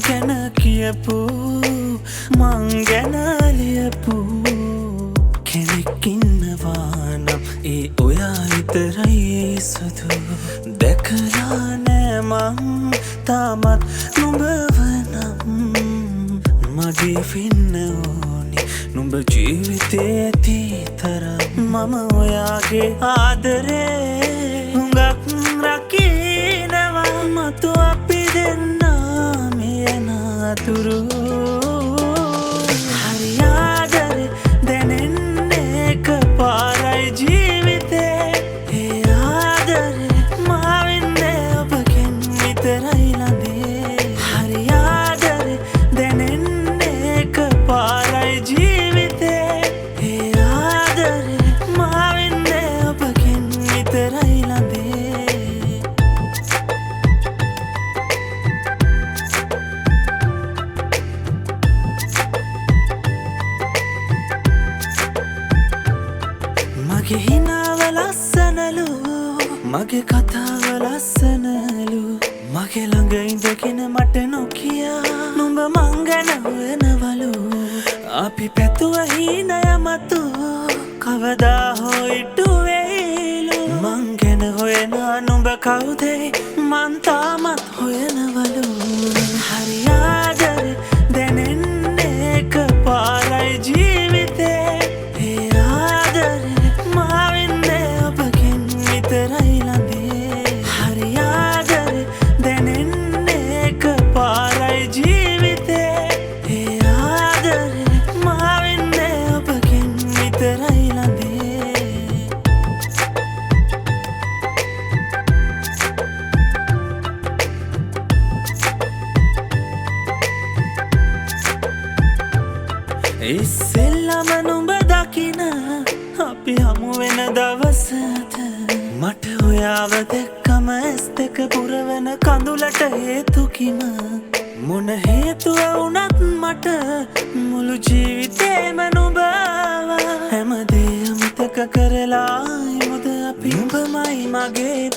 ගැන කියපු මං ගැන ලියපු කෙනෙක් ඉන්නවා නම් ඒ ඔයා විතරයි සුදු දැකලා නෑ මං තාමත් නුඹව නම් මගේ වෙන්න ඕනි නුඹ ජීවිතේ ඇති තරම් මම ඔයාගේ ආදරේ හුඟක් රකිනවා මතු අපි දෙන්නා මියන අතුරු හරි ආදරේ දැනෙන්නේ එකපාරයි ජීවිතේ ඒ ආදරේ මා වෙන්නේ ඔබගෙන් විතරයි ළඟේ හරි ආදරේ දැනෙන්නේ එකපාරයි ජීවිතේ ඒ ආදරේ මා වෙන්නේ ඔබගෙන් විතරයි ළඟේ මගේ හිනාව ලස්සනලු මගේ කතාව ලස්සනලු මගේ ළඟ ඉඳගෙන මට නොකියා නුඹ මං ගැන හොයනවලු අපි පැතුව හීනය මතු කවදා හෝ ඉටු වෙයිලු මං ගැන හොයනා නුඹ කවුදේ මං තාමත් හොයනවලු හරි ආදරේ දැනෙන්නේ එකපාරයි ජීවිතේ ඒ ආදරේ මා වෙන්නේ ඔබගෙන් විතරයි ළඟේ හරි ආදරේ දැනෙන්නේ එකපාරයි ජීවිතේ ඒ ආදරේ මා වෙන්නේ ඔබගෙන් විතරයි ළඟේ ඉස්සෙල්ලම නුඹ දකින අපි හමු වෙන දවසට මට ඔයාව දැක්කම ඇස් දෙක පුරවන කඳුලට හේතු කිම මොන හේතුව වුණත් මට මුළු ජීවිතේම නුඹ හැමදේ අමතක කරලා යමුද අපි නුඹමයි මගේ